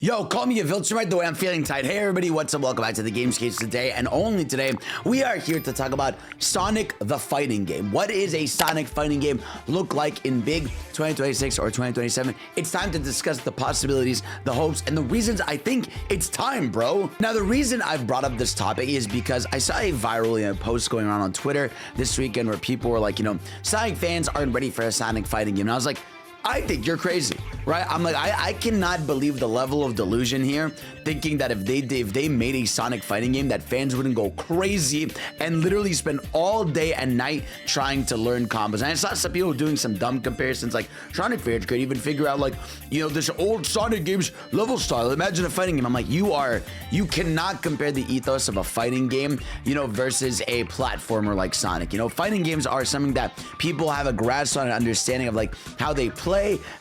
Yo, call me a Viltrum right the way I'm feeling tight. Hey everybody, what's up? Welcome back to the Gamescast today, and only today, we are here to talk about Sonic the Fighting Game. What is a Sonic fighting game look like in big 2026 or 2027? It's time to discuss the possibilities, the hopes, and the reasons I think it's time, bro. Now, the reason I've brought up this topic is because I saw a viral post going on Twitter this weekend where people were like, Sonic fans aren't ready for a Sonic fighting game. And I was like, I think you're crazy, right? I'm like, I cannot believe the level of delusion here, thinking that if they made a Sonic fighting game, that fans wouldn't go crazy and literally spend all day and night trying to learn combos. And I saw some people doing some dumb comparisons, like Sonic fans could even figure out, like, this old Sonic game's level style. Imagine a fighting game. I'm like, you cannot compare the ethos of a fighting game, versus a platformer like Sonic. Fighting games are something that people have a grasp on, an understanding of, like, how they play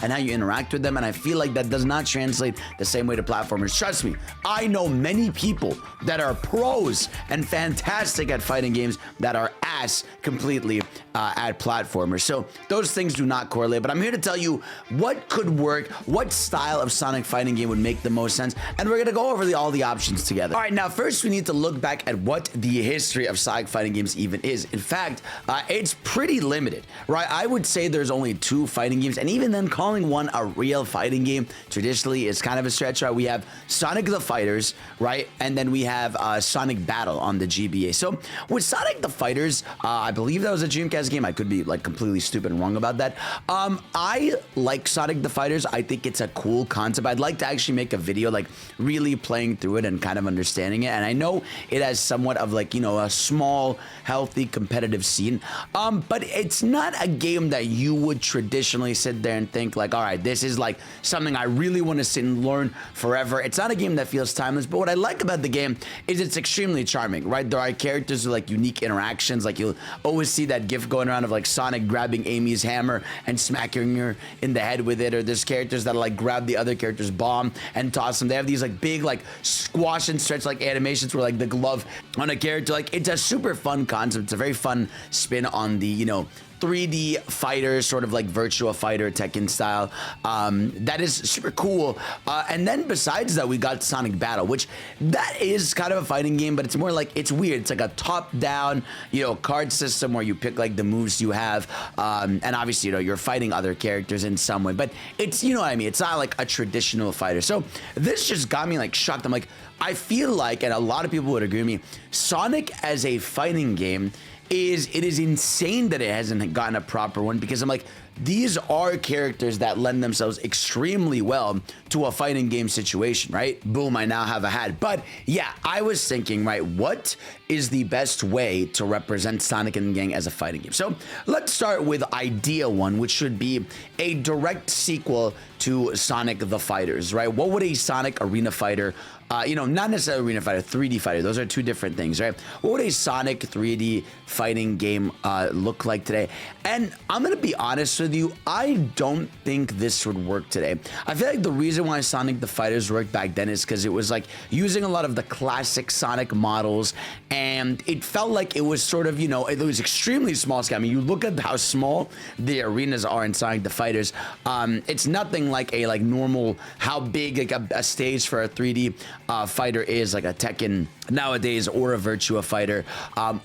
and how you interact with them, and I feel like that does not translate the same way to platformers. Trust me, I know many people that are pros and fantastic at fighting games that are ass completely at platformers. So those things do not correlate, but I'm here to tell you what could work, what style of Sonic fighting game would make the most sense, and we're gonna go over all the options together. All right, now first we need to look back at what the history of Sonic fighting games even is. In fact, it's pretty limited, right? I would say there's only 2 fighting games, and even then calling one a real fighting game traditionally is kind of a stretch, right? We have Sonic the Fighters, right? And then we have Sonic Battle on the GBA. So with Sonic the Fighters, I believe that was a Dreamcast game. I could be like completely stupid and wrong about that. I like Sonic the Fighters. I think it's a cool concept. I'd like to actually make a video like really playing through it and kind of understanding it. And I know it has somewhat of like, a small, healthy, competitive scene. But it's not a game that you would traditionally sit there and think like, all right, this is like something I really want to sit and learn forever. It's not a game that feels timeless, but what I like about the game is it's extremely charming, right? There are characters with like unique interactions. Like you'll always see that gif going around of like Sonic grabbing Amy's hammer and smacking her in the head with it, or there's characters that like grab the other character's bomb and toss them. They have these like big like squash and stretch like animations where like the glove on a character, like it's a super fun concept. It's a very fun spin on the 3D fighter, sort of like Virtua Fighter Tekken style. That is super cool. And then besides that, we got Sonic Battle, which that is kind of a fighting game, but it's more like, it's weird. It's like a top-down, card system where you pick like the moves you have. And obviously, you're fighting other characters in some way, but it's, what I mean? It's not like a traditional fighter. So this just got me like shocked. I'm like, I feel like, and a lot of people would agree with me, Sonic as a fighting game it is insane that it hasn't gotten a proper one, because I'm like, these are characters that lend themselves extremely well to a fighting game situation, right? Boom, I now have a hat. But yeah, I was thinking, right, what is the best way to represent Sonic and the Gang as a fighting game? So let's start with idea one, which should be a direct sequel to Sonic the Fighters, right? What would a Sonic Arena Fighter, not necessarily Arena Fighter, 3D Fighter, those are 2 different things, right? What would a Sonic 3D fighting game look like today? And I'm gonna be honest with you, I don't think this would work today. I feel like the reason why Sonic the Fighters worked back then is because it was like using a lot of the classic Sonic models, and it felt like it was sort of, it was extremely small scale. I mean, you look at how small the arenas are in Sonic the Fighters. It's nothing like a normal, how big like a stage for a 3D fighter is, like a Tekken nowadays, or a Virtua Fighter,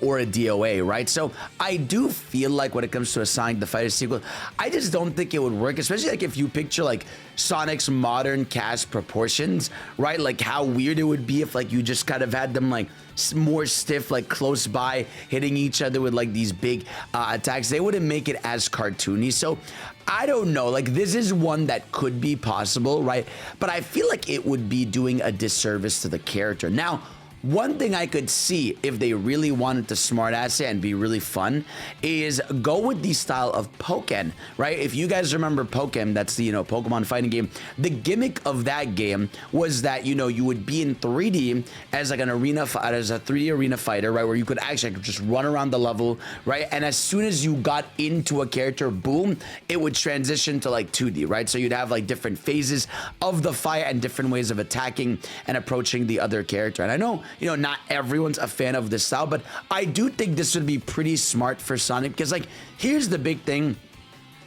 or a DOA, right? So I do feel like when it comes to a Sonic the Fighter sequel, I just don't think it would work, especially like if you picture like Sonic's modern cast proportions, right? Like how weird it would be if like you just kind of had them like more stiff, like close by, hitting each other with like these big attacks. They wouldn't make it as cartoony. So I don't know, like this is one that could be possible, right? But I feel like it would be doing a disservice to the character. Now, one thing I could see if they really wanted to smart ass it and be really fun is go with the style of Pokken, right? If you guys remember Pokken, that's the, Pokemon fighting game. The gimmick of that game was that, you would be in 3D as like an arena, as a 3D arena fighter, right? Where you could actually just run around the level, right? And as soon as you got into a character, boom, it would transition to like 2D, right? So you'd have like different phases of the fight and different ways of attacking and approaching the other character. And I know, not everyone's a fan of this style, but I do think this would be pretty smart for Sonic, because like, here's the big thing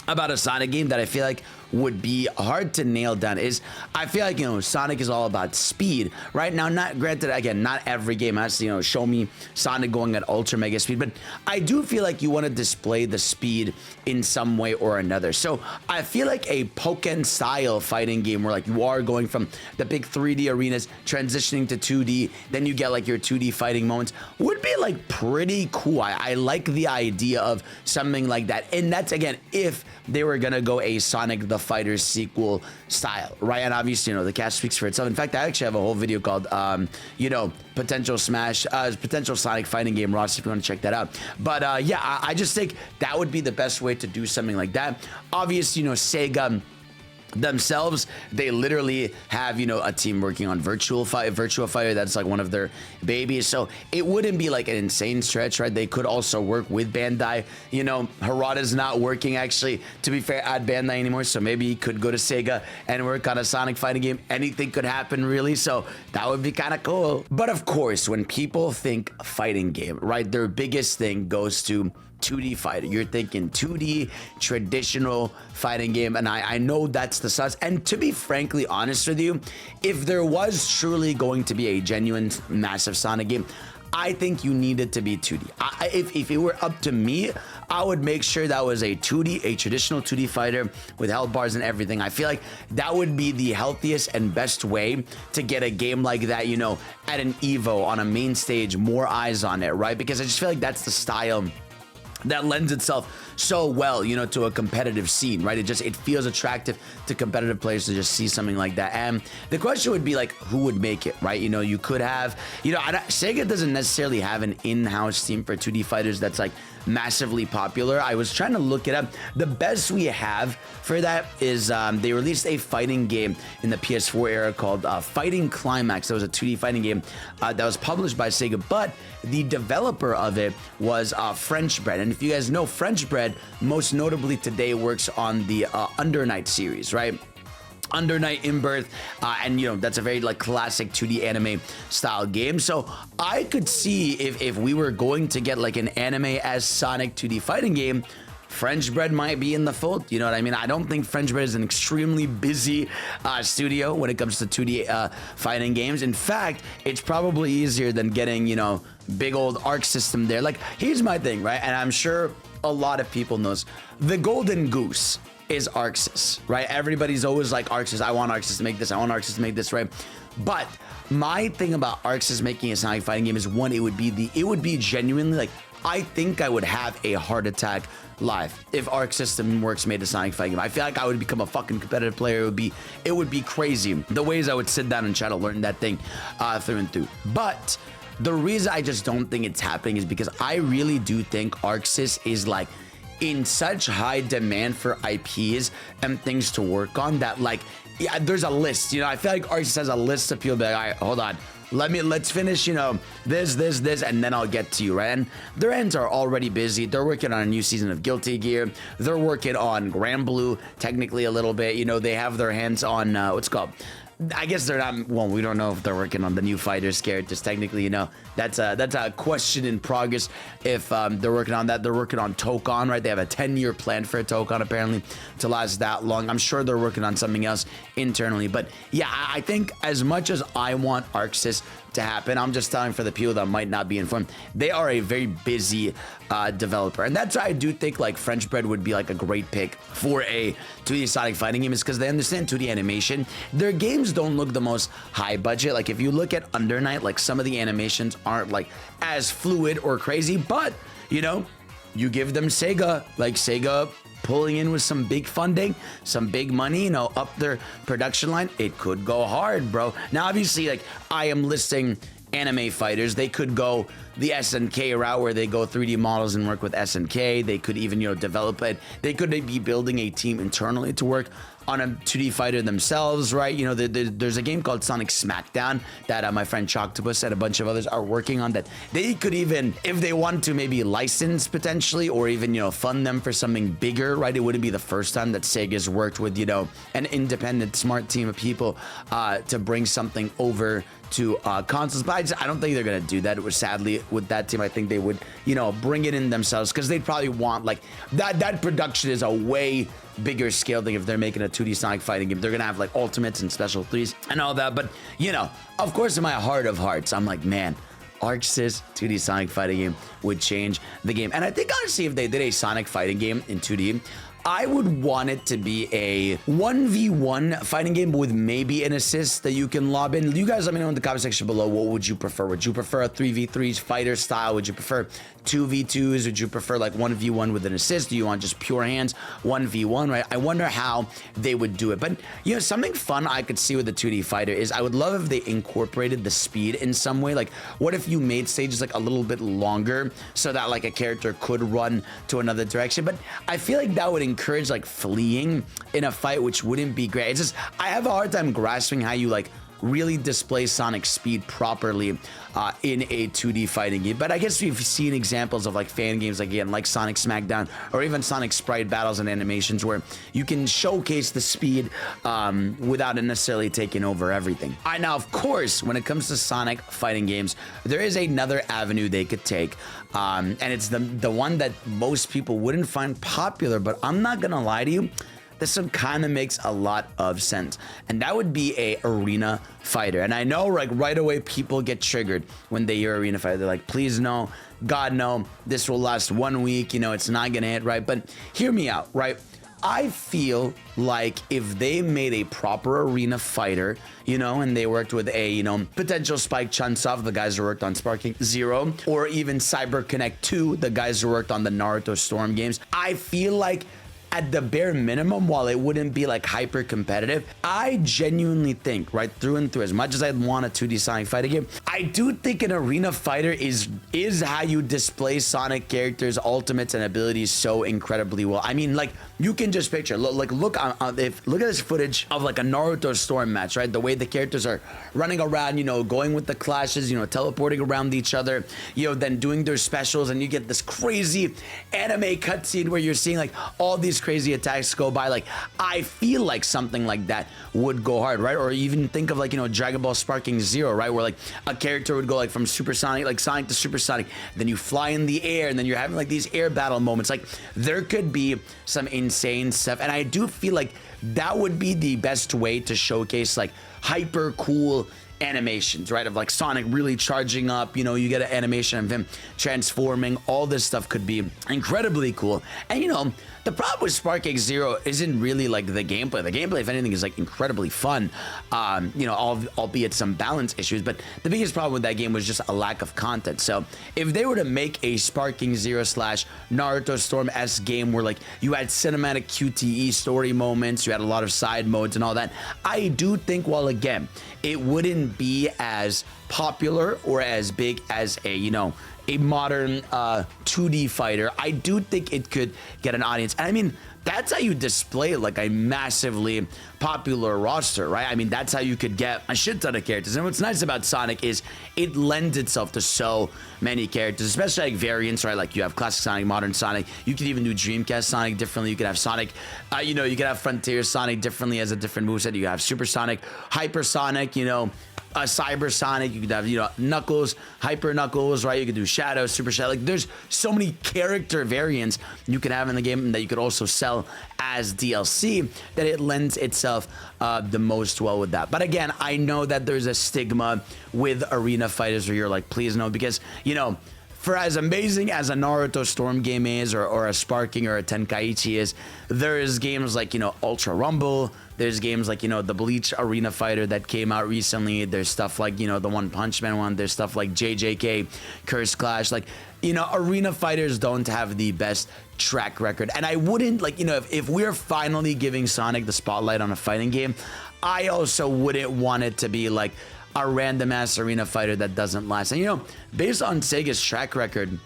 about a Sonic game that I feel like would be hard to nail down is I feel like, Sonic is all about speed. Right now, not granted, again, not every game has to, show me Sonic going at ultra mega speed, but I do feel like you want to display the speed in some way or another. So I feel like a Pokken style fighting game where like you are going from the big 3D arenas, transitioning to 2D, then you get like your 2D fighting moments would be like pretty cool. I like the idea of something like that. And that's, again, if they were gonna go a Sonic the Fighter sequel style, right? And obviously, the cast speaks for itself. In fact, I actually have a whole video called, potential Sonic fighting game, Ross, if you want to check that out. But yeah, I just think that would be the best way to do something like that. Obviously, Sega themselves, they literally have a team working on Virtua Fighter. That's like one of their babies, so it wouldn't be like an insane stretch, right? They could also work with Bandai. Harada's not working, actually, to be fair, at Bandai anymore, so maybe he could go to Sega and work on a Sonic fighting game. Anything could happen, really, so that would be kind of cool. But of course, when people think fighting game, right, their biggest thing goes to 2D fighter. You're thinking 2D traditional fighting game, and I know that's the sus. And to be frankly honest with you, if there was truly going to be a genuine massive Sonic game, I think you need it to be 2D. If it were up to me, I would make sure that was a traditional 2D fighter with health bars and everything. I feel like that would be the healthiest and best way to get a game like that, at an Evo, on a main stage, more eyes on it, right? Because I just feel like that's the style that lends itself so well, to a competitive scene, right? It feels attractive to competitive players to just see something like that. And the question would be like, who would make it, right? You could have, Sega doesn't necessarily have an in-house team for 2D fighters that's like massively popular. I was trying to look it up. The best we have for that is they released a fighting game in the PS4 era called Fighting Climax. That was a 2D fighting game that was published by Sega, but the developer of it was French Bread. And if you guys know, French Bread most notably today works on the Under Night series, right? Under Night in Birth, and that's a very like classic 2D anime style game. So I could see if we were going to get like an anime as Sonic 2D fighting game, French Bread might be in the fold. You know what I mean? I don't think French Bread is an extremely busy studio when it comes to 2D fighting games. In fact, it's probably easier than getting, big old Arc System there. Like, here's my thing, right? And I'm sure a lot of people knows the golden goose is ArcSys, right? Everybody's always like, ArcSys, I want ArcSys to make this, I want ArcSys to make this, right? But my thing about ArcSys making a Sonic fighting game is, one, it would be genuinely like, I think I would have a heart attack live if Arc System Works made a Sonic fighting game. I feel like I would become a fucking competitive player. It would be crazy the ways I would sit down and try to learn that thing through and through. But the reason I just don't think it's happening is because I really do think ArcSys is like in such high demand for IPs and things to work on that, like, yeah, there's a list. I feel like ArcSys has a list of people. Be like, all right, hold on, let's finish, this, and then I'll get to you, right? And their ends are already busy. They're working on a new season of Guilty Gear. They're working on Granblue, technically a little bit. They have their hands on what's it called. I guess they're not. Well, we don't know if they're working on the new Fighters characters. Technically, that's a question in progress. If they're working on that, they're working on Tokon, right? They have a 10-year plan for a Tokon apparently to last that long. I'm sure they're working on something else internally. But yeah, I think as much as I want ArcSys to happen, I'm just telling for the people that might not be informed, they are a very busy developer, and that's why I do think like French Bread would be like a great pick for a 2D Sonic fighting game, is because they understand 2D animation. Their games don't look the most high budget. Like if you look at Under Night, like some of the animations aren't like as fluid or crazy, but you give them Sega pulling in with some big funding, some big money, up their production line, it could go hard, bro. Now, obviously, like, I am listing anime fighters. They could go the SNK route where they go 3D models and work with SNK. They could even, develop it. They could be building a team internally to work on a 2D fighter themselves, right? There's a game called Sonic Smackdown that my friend Choctopus and a bunch of others are working on, that they could even, if they want to, maybe license potentially, or even, fund them for something bigger, right? It wouldn't be the first time that Sega's worked with, an independent, smart team of people to bring something over to consoles, but I don't think they're gonna do that. It would sadly with that team, I think they would, you know, bring it in themselves, because they'd probably want like that production is a way bigger scale thing. If they're making a 2D Sonic fighting game, they're gonna have like ultimates and special 3s and all that. But you know, of course, in my heart of hearts, I'm like, man, ArcSys 2D Sonic fighting game would change the game. And I think honestly, if they did a Sonic fighting game in 2D, I would want it to be a 1v1 fighting game with maybe an assist that you can lob in. You guys let me know in the comment section below, what would you prefer? Would you prefer a 3v3 fighter style? Would you prefer 2v2s? Would you prefer like 1v1 with an assist? Do you want just pure hands 1v1, right? I wonder how they would do it. But you know, something fun I could see with the 2D fighter is I would love if they incorporated the speed in some way. Like, what if you made stages like a little bit longer so that like a character could run to another direction? But I feel like that would encourage like fleeing in a fight, which wouldn't be great. It's just, I have a hard time grasping how you like really display Sonic speed properly in a 2D fighting game. But I guess we've seen examples of like fan games, like again, like Sonic Smackdown, or even Sonic Sprite battles and animations, where you can showcase the speed without it necessarily taking over everything. Now, of course, when it comes to Sonic fighting games, there is another avenue they could take, and it's the one that most people wouldn't find popular, but I'm not gonna lie to you, this one kind of makes a lot of sense, and that would be a arena fighter. And I know, like, right away people get triggered when they hear arena fighter. They're like, please no, God no, this will last 1 week, you know, it's not gonna hit, right? But hear me out, right? I feel like if they made a proper arena fighter, you know, and they worked with a, you know, potential Spike Chunsoft, the guys who worked on Sparking Zero, or even Cyber Connect 2, the guys who worked on the Naruto Storm games, I feel like at the bare minimum, while it wouldn't be like hyper competitive, I genuinely think, right through and through, as much as I'd want a 2D Sonic fighting game, I do think an arena fighter is how you display Sonic characters' ultimates and abilities so incredibly well. I mean, like, you can just picture, look at this footage of like a Naruto Storm match, right? The way the characters are running around, you know, going with the clashes, you know, teleporting around each other, you know, then doing their specials, and you get this crazy anime cutscene where you're seeing like all these crazy attacks go by. Like, I feel like something like that would go hard, right? Or even think of like, you know, Dragon Ball Sparking Zero, right? Where like a character would go like from Supersonic, like Sonic to Supersonic, then you fly in the air, and then you're having like these air battle moments. Like, there could be some insane stuff, and I do feel like that would be the best way to showcase like hyper cool animations, right? Of like Sonic really charging up, you know, you get an animation of him transforming. All this stuff could be incredibly cool. And you know, the problem with Sparking Zero isn't really like the gameplay. The gameplay, if anything, is like incredibly fun, you know, albeit some balance issues. But the biggest problem with that game was just a lack of content. So if they were to make a Sparking Zero / Naruto Storm-esque game where like you had cinematic QTE story moments, you had a lot of side modes and all that, I do think, while again, it wouldn't be as popular or as big as a, you know, a modern 2D fighter, I do think it could get an audience. And I mean, that's how you display like a massively popular roster, right? I mean, that's how you could get a shit ton of characters. And what's nice about Sonic is it lends itself to so many characters, especially like variants, right? Like you have Classic Sonic, Modern Sonic. You could even do Dreamcast Sonic differently. You could have Sonic, you know, you could have Frontier Sonic differently as a different moveset. You have Super Sonic, Hyper Sonic, you know, Cyber Sonic. You could have, you know, Knuckles, Hyper Knuckles, right? You could do Shadow, Super Shadow. Like, there's so many character variants you can have in the game that you could also sell as DLC, that it lends itself the most well with that. But again, I know that there's a stigma with arena fighters where you're like, please no, because, you know, for as amazing as a Naruto Storm game is, or a Sparking or a Tenkaichi is, there's games like, you know, Ultra Rumble. There's games like, you know, the Bleach Arena Fighter that came out recently. There's stuff like, you know, the One Punch Man one. There's stuff like JJK, Curse Clash. Like, you know, arena fighters don't have the best track record. And I wouldn't, like, you know, if we're finally giving Sonic the spotlight on a fighting game, I also wouldn't want it to be like a random ass arena fighter that doesn't last. And, you know, based on Sega's track record,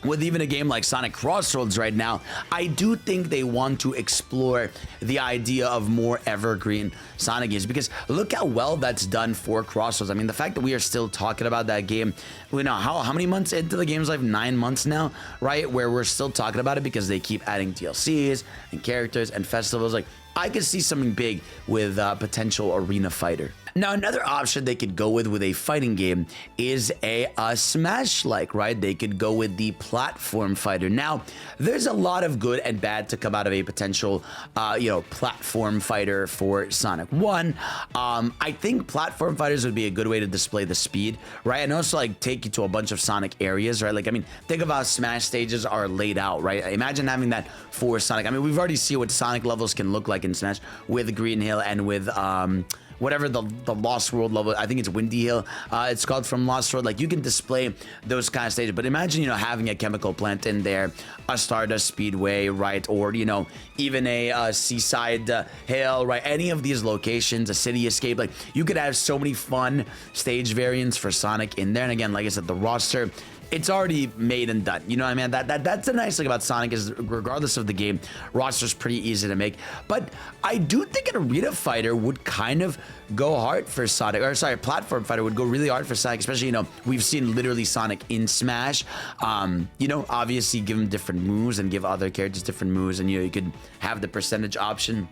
with even a game like Sonic Crossroads right now, I do think they want to explore the idea of more evergreen Sonic games, because look how well that's done for Crossroads. I mean, the fact that we are still talking about that game, we know how many months into the game's life? 9 months now, right? Where we're still talking about it because they keep adding DLCs and characters and festivals. Like, I could see something big with potential Arena Fighter. Now, another option they could go with a fighting game is a Smash-like, right? They could go with the platform fighter. Now, there's a lot of good and bad to come out of a potential, platform fighter for Sonic. One, I think platform fighters would be a good way to display the speed, right? And also, like, take you to a bunch of Sonic areas, right? Like, I mean, think of how Smash stages are laid out, right? Imagine having that for Sonic. I mean, we've already seen what Sonic levels can look like in Smash with Green Hill and with, whatever the Lost World level, I think it's Windy Hill, it's called, from Lost World. Like, you can display those kind of stages, but imagine, having a chemical plant in there, a Stardust Speedway, right? Or, even a Seaside Hill, right? Any of these locations, a City Escape, like, you could have so many fun stage variants for Sonic in there. And again, like I said, the roster, it's already made and done. You know what I mean? That's the nice thing about Sonic, is regardless of the game, roster's pretty easy to make. But I do think an Arena Fighter would kind of go hard for Sonic, or sorry, Platform Fighter would go really hard for Sonic, especially, we've seen literally Sonic in Smash. Obviously give him different moves and give other characters different moves, and you could have the percentage option.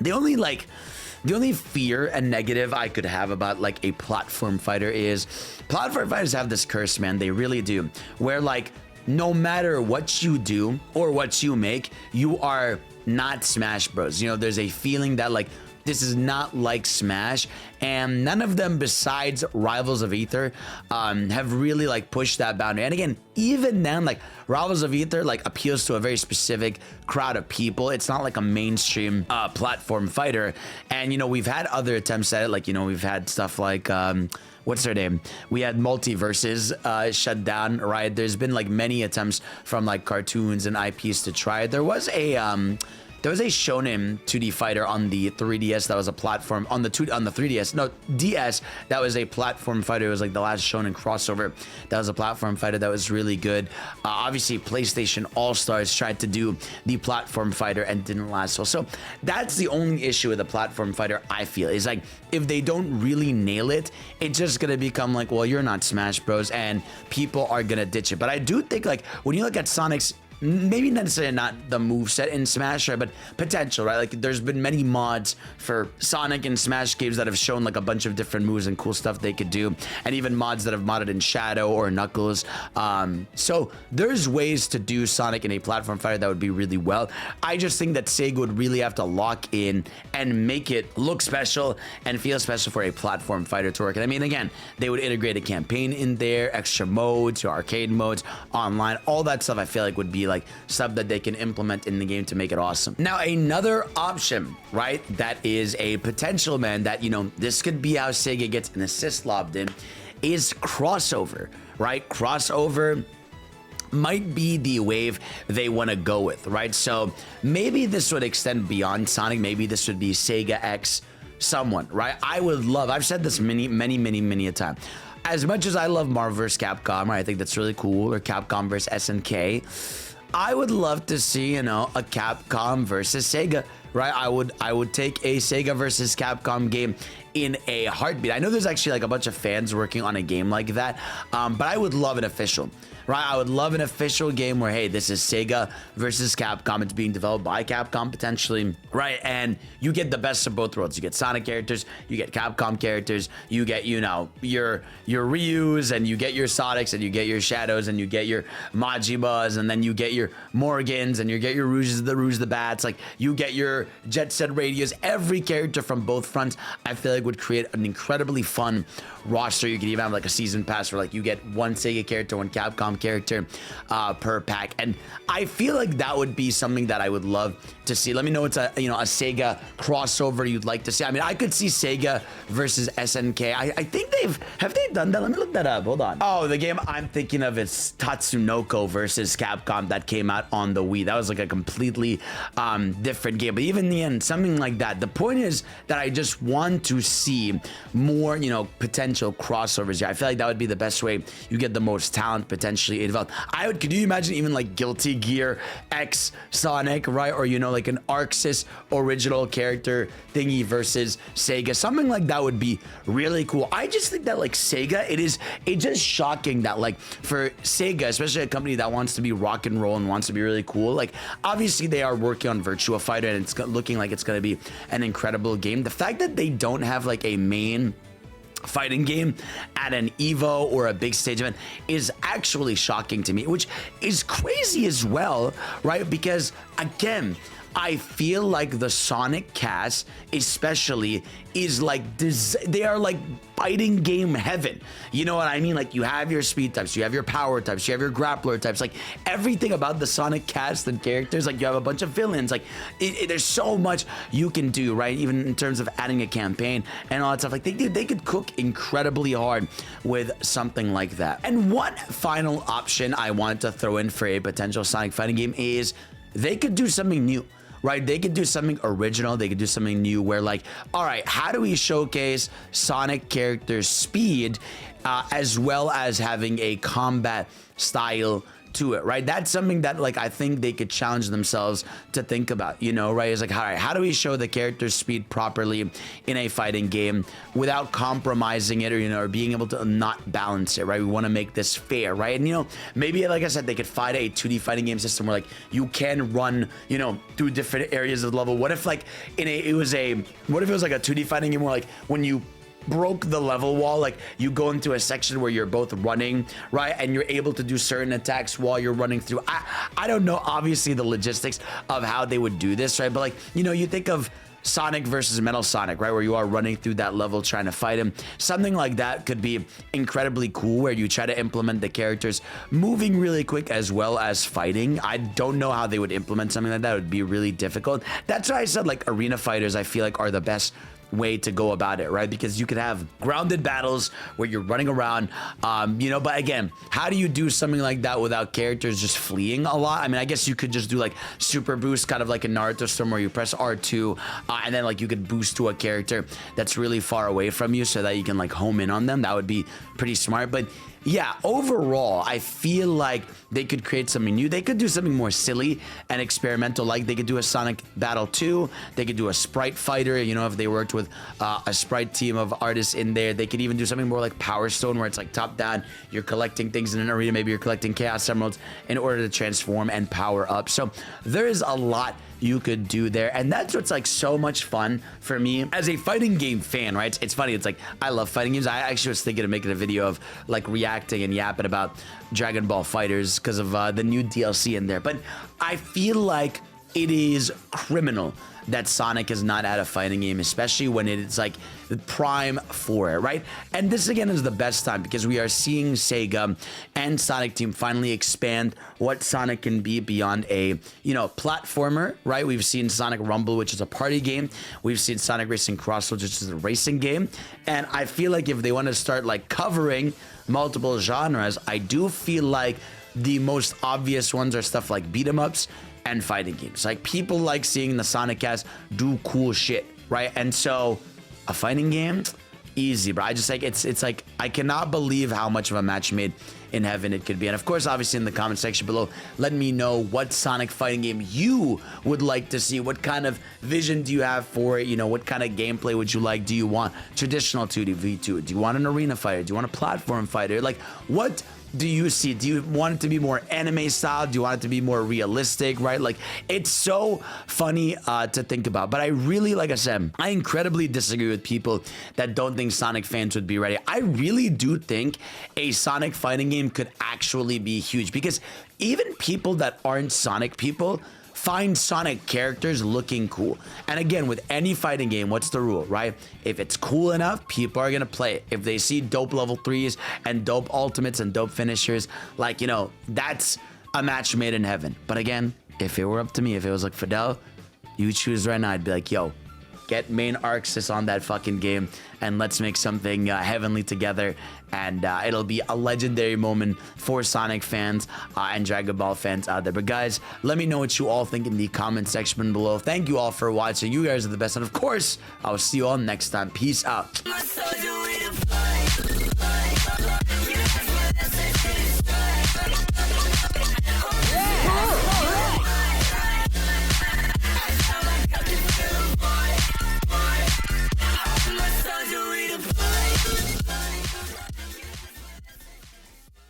The only fear and negative I could have about like a platform fighter is platform fighters have this curse, man. They really do. Where like no matter what you do or what you make, you are not Smash Bros. There's a feeling that like this is not like Smash, and none of them besides Rivals of Aether have really like pushed that boundary. And again, even then, like Rivals of Aether like appeals to a very specific crowd of people. It's not like a mainstream platform fighter. And we've had other attempts at it, like we've had stuff like what's their name? We had Multiverses shut down, right? There's been like many attempts from like cartoons and IPs to try it. There was a Shonen 2D fighter on the 3DS that was a platform on the 3DS. No, DS, that was a platform fighter. It was like the last Shonen crossover. That was a platform fighter that was really good. Obviously, PlayStation All-Stars tried to do the platform fighter and didn't last well. So that's the only issue with the platform fighter, I feel, is like if they don't really nail it, it's just gonna become like, well, you're not Smash Bros. And people are gonna ditch it. But I do think like when you look at Sonic's, maybe not necessarily not the moveset in Smash, right, but potential, right? Like there's been many mods for Sonic and Smash games that have shown like a bunch of different moves and cool stuff they could do, and even mods that have modded in Shadow or Knuckles. So there's ways to do Sonic in a platform fighter that would be really well. I just think that Sega would really have to lock in and make it look special and feel special for a platform fighter to work. And I mean, again, they would integrate a campaign in there, extra modes, arcade modes, online, all that stuff I feel like would be like stuff that they can implement in the game to make it awesome. Now, another option, right, that is a potential, man, that, this could be how Sega gets an assist lobbed in, is crossover, right? Crossover might be the wave they want to go with, right? So maybe this would extend beyond Sonic. Maybe this would be Sega X someone, right? I would love, I've said this many a time. As much as I love Marvel vs. Capcom, right, I think that's really cool, or Capcom vs. SNK, I would love to see, a Capcom versus Sega, right? I would take a Sega versus Capcom game in a heartbeat. I know there's actually like a bunch of fans working on a game like that, but I would love an official, right? I would love an official game where, hey, this is Sega versus Capcom. It's being developed by Capcom potentially, right? And you get the best of both worlds. You get Sonic characters, you get Capcom characters, you get, your Ryus, and you get your Sonics, and you get your Shadows, and you get your Majimas, and then you get your Morgans, and you get your Rouges the Bats, like you get your Jet Set Radios. Every character from both fronts, I feel like would create an incredibly fun roster. You could even have like a season pass where like you get one Sega character, one Capcom character per pack, and I feel like that would be something that I would love to see. Let me know it's a Sega crossover you'd like to see. I mean, I could see Sega versus SNK. I think have they done that? Let me look that up. Hold on. Oh, the game I'm thinking of is Tatsunoko versus Capcom that came out on the Wii. That was like a completely different game, but even in the end, something like that. The point is that I just want to see more, you know, potential crossovers here. I feel like that would be the best way you get the most talent potentially involved. Could you imagine even like Guilty Gear X Sonic, right? Or, you know, like an ArcSys original character thingy versus Sega. Something like that would be really cool. I just think that like Sega, it's just shocking that like for Sega, especially a company that wants to be rock and roll and wants to be really cool, like obviously they are working on Virtua Fighter and it's looking like it's going to be an incredible game. The fact that they don't have like a main fighting game at an Evo or a big stage event is actually shocking to me, which is crazy as well, right? Because again, I feel like the Sonic cast especially is like they are like fighting game heaven. You know what I mean? Like you have your speed types, you have your power types, you have your grappler types, like everything about the Sonic cast and characters. Like you have a bunch of villains, like there's so much you can do, right? Even in terms of adding a campaign and all that stuff. Like they could cook incredibly hard with something like that. And one final option I wanted to throw in for a potential Sonic fighting game is they could do something new, right? They could do something original. They could do something new where like, all right, how do we showcase Sonic character speed as well as having a combat style to it, right? That's something that like I think they could challenge themselves to think about, you know, right? It's like, all right, how do we show the character's speed properly in a fighting game without compromising it or, you know, or being able to not balance it, right? We want to make this fair, right? And, you know, maybe like I said, they could find a 2D fighting game system where like you can run, you know, through different areas of the level. What if like what if it was like a 2D fighting game where like when you broke the level wall, like you go into a section where you're both running, right, and you're able to do certain attacks while you're running through. I don't know obviously the logistics of how they would do this, right? But like, you know, you think of Sonic versus Metal Sonic, right, where you are running through that level trying to fight him. Something like that could be incredibly cool, where you try to implement the characters moving really quick as well as fighting. I don't know how they would implement something like that. It would be really difficult. That's why I said like arena fighters I feel like are the best way to go about it, right? Because you could have grounded battles where you're running around, you know, but again, how do you do something like that without characters just fleeing a lot? I mean, I guess you could just do like super boost, kind of like a Naruto Storm where you press R2 and then like you could boost to a character that's really far away from you so that you can like home in on them. That would be pretty smart. But yeah, overall, I feel like they could create something new. They could do something more silly and experimental, like they could do a Sonic Battle 2. They could do a Sprite Fighter, you know, if they worked with a Sprite team of artists in there. They could even do something more like Power Stone, where it's like top down, you're collecting things in an arena. Maybe you're collecting Chaos Emeralds in order to transform and power up. So there is a lot you could do there, and that's what's like so much fun for me as a fighting game fan, right? It's funny, it's like I love fighting games. I actually was thinking of making a video of like reacting and yapping about Dragon Ball FighterZ because of the new DLC in there, but I feel like it is criminal that Sonic is not at a fighting game, especially when it's like the prime for it, right? And this again is the best time because we are seeing Sega and Sonic Team finally expand what Sonic can be beyond a, you know, platformer, right? We've seen Sonic Rumble, which is a party game. We've seen Sonic Racing Crossroads, which is a racing game. And I feel like if they want to start like covering multiple genres, I do feel like the most obvious ones are stuff like beat 'em ups and fighting games. Like people like seeing the Sonic cast do cool shit, right? And so a fighting game, easy, bro. I just like it's like I cannot believe how much of a match made in heaven it could be. And of course, obviously in the comment section below, let me know what Sonic fighting game you would like to see. What kind of vision do you have for it? You know, what kind of gameplay would you like? Do you want traditional 2D V2? Do you want an arena fighter? Do you want a platform fighter? Like, what do you see? Do you want it to be more anime style? Do you want it to be more realistic, right? Like, it's so funny to think about. But I really, like I said, I incredibly disagree with people that don't think Sonic fans would be ready. I really do think a Sonic fighting game could actually be huge, because even people that aren't Sonic people find Sonic characters looking cool. And again, with any fighting game, what's the rule, right? If it's cool enough, people are gonna play it. If they see dope level 3s and dope ultimates and dope finishers, like, you know, that's a match made in heaven. But again, if it were up to me, if it was like, Fidel, you choose right now, I'd be like, yo, get main Arxis on that fucking game, and let's make something heavenly together. And it'll be a legendary moment for Sonic fans and Dragon Ball fans out there. But guys, let me know what you all think in the comment section below. Thank you all for watching. You guys are the best. And of course, I will see you all next time. Peace out.